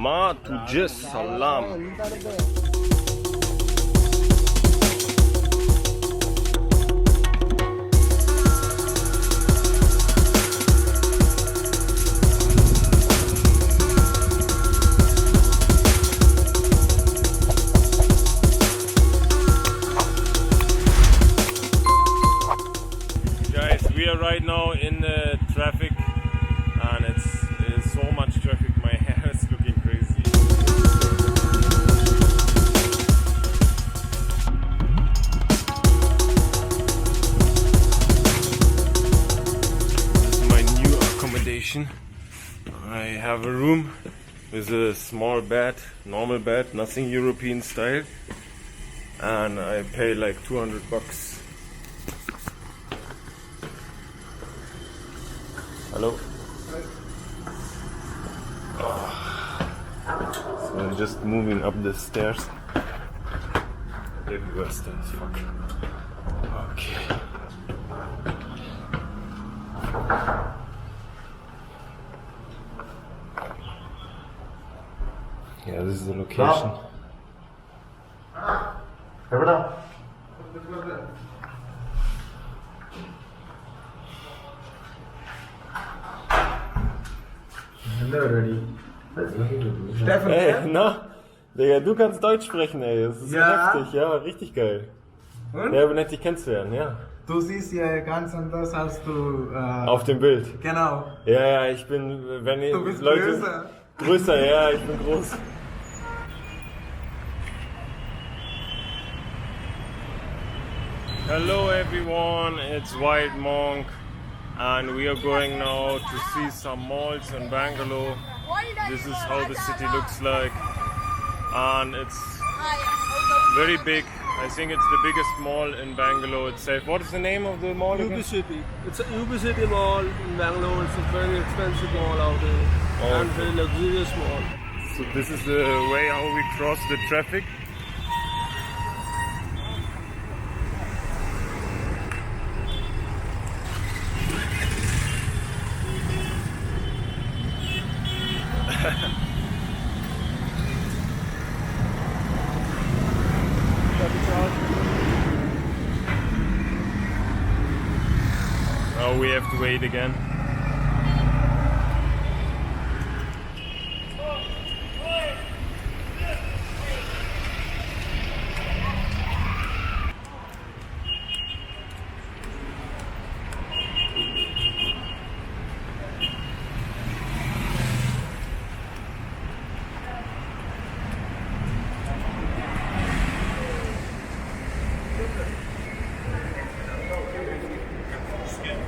Ma tujhe salam. Guys, we are right now in the traffic and it's so much traffic, my hair is looking crazy. This is my new accommodation. I have a room with a small bed, normal bed, nothing European style, and I pay like $200. Hello. So I'm just moving up the stairs. Everywhere stairs, fuck. Okay. Yeah, this is the location. Ey, na? Digga, du kannst Deutsch sprechen, ey. Das ist Ja. heftig, ja, richtig geil. Und? Ja, aber nett dich kennenzulernen, ja. Du siehst ja ganz anders als du. Auf dem Bild. Genau. Ja, ja, ich bin, wenn ihr Du bist Leute. größer. Größer, ja, ich bin groß. Hello everyone, it's WildMonk and we are going now to see some malls in Bangalore. This is how the city looks like and it's very big. I think it's the biggest mall in Bangalore itself. What is the name of the mall again? UB City. It's a UB City mall in Bangalore. It's a very expensive mall out there and very luxurious mall. So this is the way how we cross the traffic. Now we have to wait again.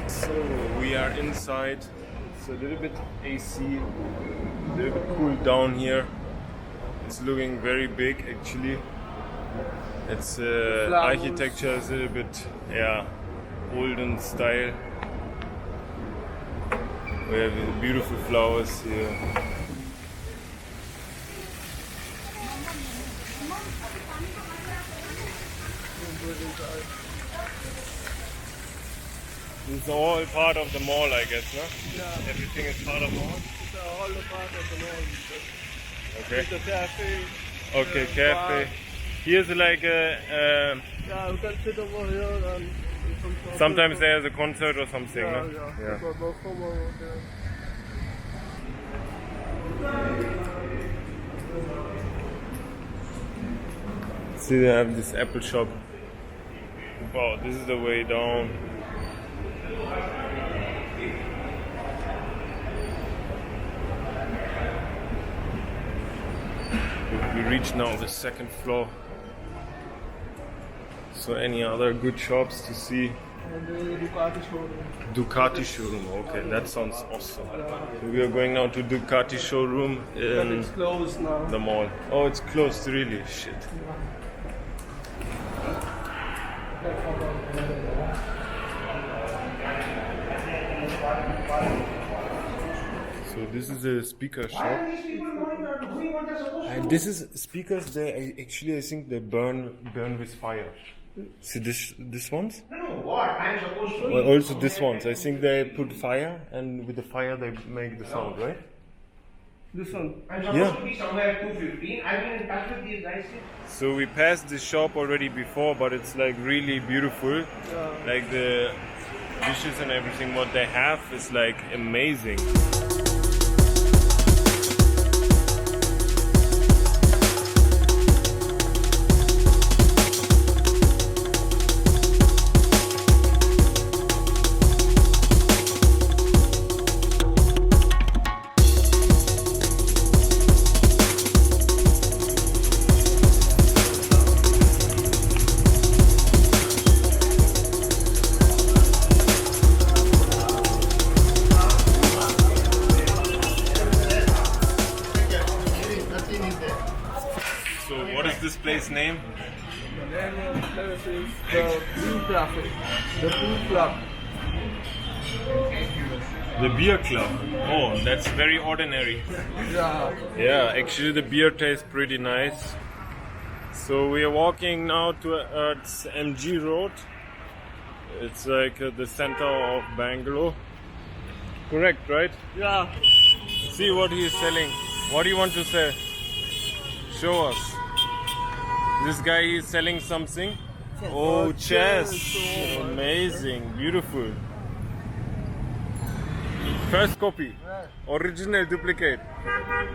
So we are inside. It's a little bit AC, a little bit cool down here. It's looking very big actually. It's architecture is a little bit olden style. We have beautiful flowers here. It's all part of the mall, I guess, no? Yeah. Everything is part of the mall? It's all a part of the mall. Okay. The cafe. Okay, cafe. Bar. Here's like Yeah, you can sit over here and some shopping. sometimes there's a concert or something, Yeah, no? yeah. Got perform over there. See, they have this Apple shop. Wow, this is the way down. We reach now the second floor. So any other good shops to see? And the Ducati showroom. Ducati showroom, okay, that sounds awesome. So we are going now to Ducati showroom But in it's closed now. the mall. Oh, it's closed, really? Shit. So this is a speaker shop. And this is speakers. They actually, I think they burn with fire. See this ones? Well, also this ones. I think they put fire, and with the fire they make the sound, right? This one. I'm supposed to be somewhere at 2:15. I've been in touch with these guys. So we passed this shop already before, but it's like really beautiful. Like the dishes and everything what they have is like amazing. So what is this place name? This is the Blue Traffic. The Blue Club. The beer club. Oh, that's very ordinary. Yeah. Yeah, actually the beer tastes pretty nice. So we are walking now towards MG Road. It's like the center of Bangalore. Correct, right? Yeah. See what he is selling. What do you want to sell? Show us. This guy is selling something. Oh, chess. Amazing. Beautiful. First copy. Original duplicate.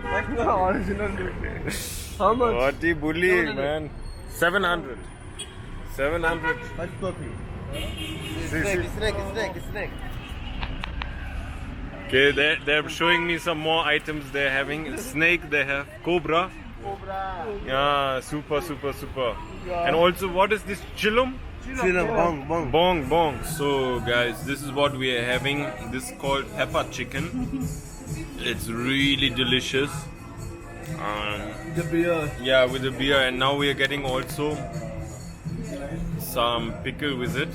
Original. How much? What the bully, man. 700. 700. First copy. See. Okay, they're showing me some more items they're having. Snake they have. Cobra. Yeah, super. Yeah. And also, what is this? Chillum? Bong. Bong. So, guys, this is what we are having. This is called pepper chicken. It's really delicious. The beer. Yeah, with the beer. And now we are getting also some pickle with it.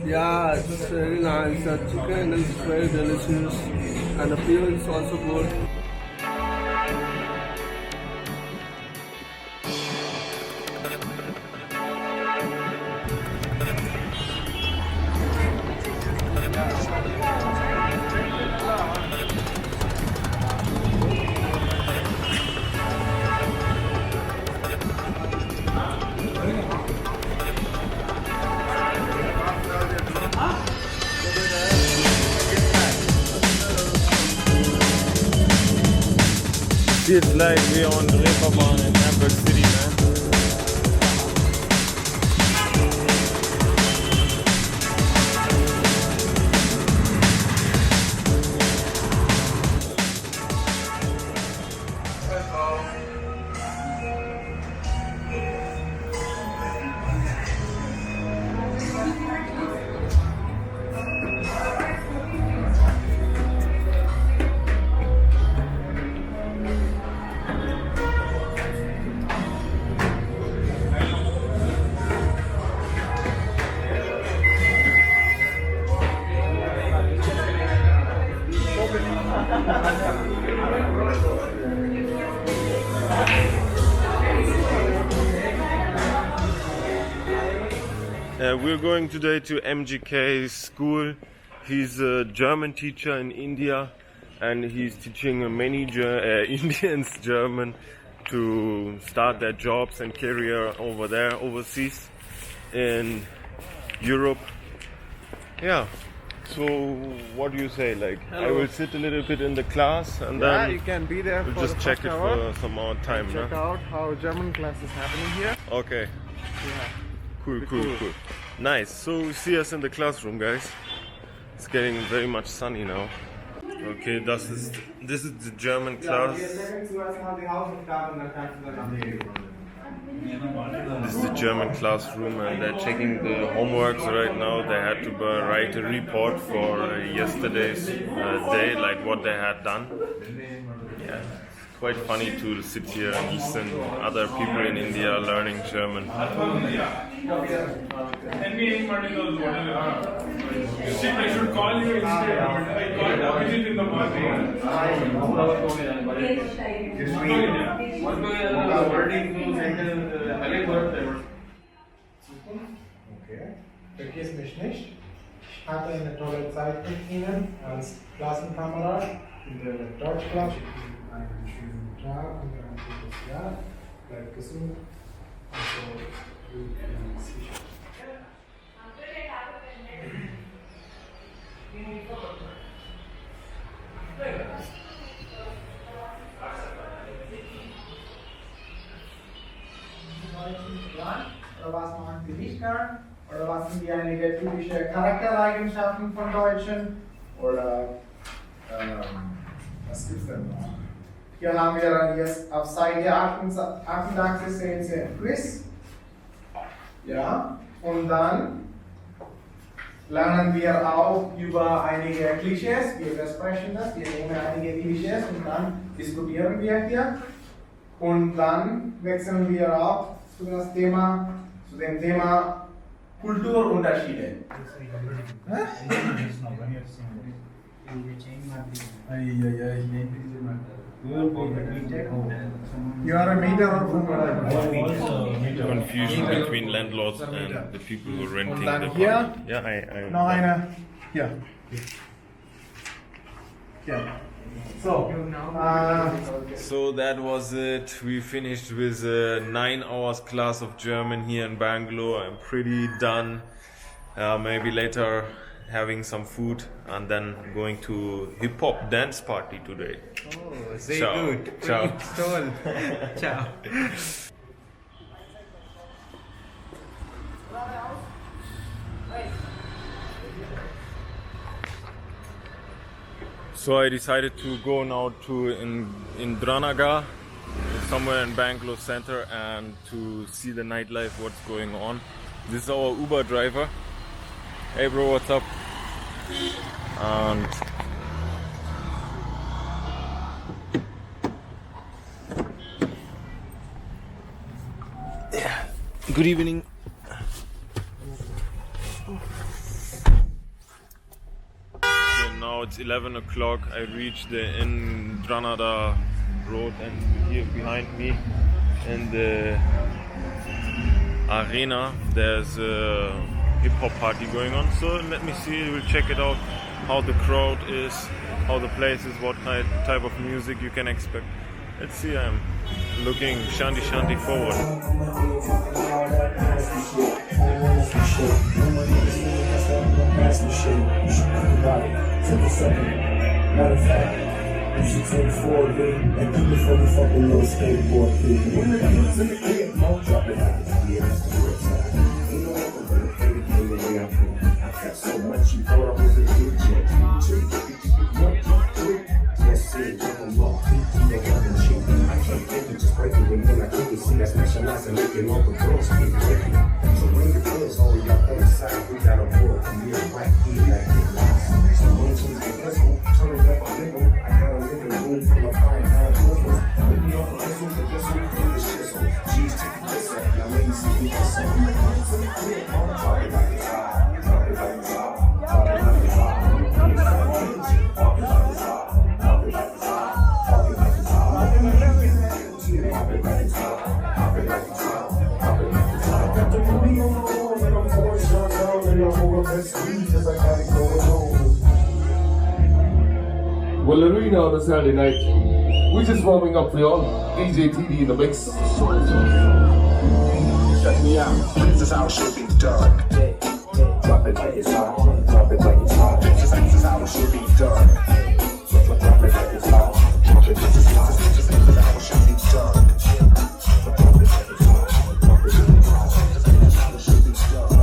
Yeah, it's very nice. The chicken is very delicious, and the beer is also good. It's like we're on the Reeperbahn in Hamburg City, man. We're going today to MGK's school. He's a German teacher in India, and he's teaching many Indians German to start their jobs and career over there, overseas in Europe. Yeah. So what do you say? Like, Hello. I will sit a little bit in the class, and Yeah, then you can be there we'll for just the check first it hour. for some more time. Check No? out how German class is happening here. Okay. Yeah. Cool. Cool. Nice. So see us in the classroom, guys. It's getting very much sunny now. Okay, this is the German class. This is the German classroom, and they're checking the homeworks right now. They had to write a report for yesterday's day, like what they had done. Yeah. Quite funny to sit here and listen to other people in India learning German. I should call you instead. I called Abhijit in the morning. Okay. Vergiss mich nicht. Ich hatte eine tolle Zeit mit Ihnen als Klassenkamerad in der Deutschklasse. einen schönen Tag und ein gutes Jahr. Bleibt gesund. Also, sicher. Oder was machen Sie nicht gern? Oder was sind die einige typische Charaktereigenschaften von Deutschen? Oder was gibt es denn noch? Hier haben wir dann jetzt auf Seite 88 sehen Sie ein Quiz. Ja, und dann lernen wir auch über einige Klischees. Wir besprechen das, wir nehmen einige Klischees und dann diskutieren wir hier. Und dann wechseln wir ab zu dem Thema Kulturunterschiede. You are a meter or Confusion between landlords and the people who are renting Und dann the hier apartment. Yeah, I noch eine. Hier. Hier. So, So that was it. We finished with a 9 hours class of German here in Bangalore. I'm pretty done. Maybe later having some food and then going to hip hop dance party today. Oh, very Ciao. good. Ciao. Stall. Ciao. So I decided to go now to Indranagar, somewhere in Bangalore center, and to see the nightlife, what's going on. This is our Uber driver. Hey bro, what's up? And yeah, good evening. Now it's 11 o'clock. I reached the Indranada road, and here behind me in the arena there's a hip hop party going on. So let me see, we'll check it out, how the crowd is, how the place is, what type of music you can expect. Let's see, I'm looking shanty forward. Matter of fact, you should take it forward with it and do the funny fucking little skateboard thing. When the kids in the crib, don't drop it like it's yeah, that's the real side. Ain't no one gonna hate it the way I feel. I got so much you thought I was a kid, yes, sir, I'm lost. You know I'm in shit. I can't think of just breaking when I can't see that specialized and making all the girls get ready. So bring the girls all y'all on the side. We got a world from here right here like it lies. So when to the level, turn it up a little. I got a living room full of fine houses. Put me off the hustle, the whistle, and the shizzle. G's taking this up, now let me see who can sell. Talk it like it's hot, talk it like it's hot, talk it like it's hot. Talk it like it's hot, talk it like it's hot, talk it like it's hot. Talk it like it's hot, talk it like it's hot, talk it like it's hot. Got the booty on the wall, and I'm pouring shots out, and I'm holding that squeeze, cause I got it going on. Well, the arena on a Saturday night, we're just warming up for y'all. DJ TD in the mix. Check me out, this is how it should be done. Drop it like it's hot, drop it like it's hot. This is how it should be done. Drop it like it's hot, drop it like it's hot. This is how it should be done. Drop it like it's hot, drop it like it's hot. This is how it should be done.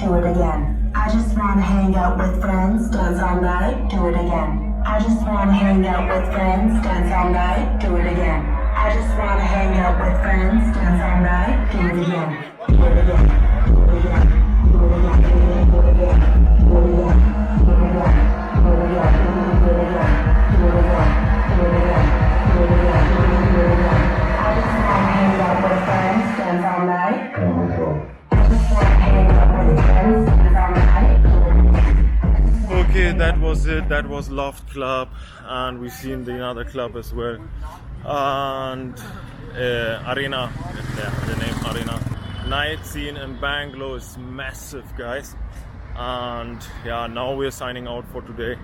do it again. I just wanna hang out with friends, dance all night, do it again. I just wanna hang out with friends, dance all night, do it again. I just wanna hang out with friends, dance all night, do it again. Do it again. Do it again. Do it again. Do it again. Do it again. Do it again. Do it again. Do it again. Do it again. Do it again. Do it again. Do it again. I just wanna hang out with friends, dance all night. I just wanna hang out with friends, dance all night. Okay, that was it. That was Loft Club, and we've seen the other club as well. And Arena, yeah, the name Arena. Night scene in Bangalore is massive, guys. And yeah, now we're signing out for today.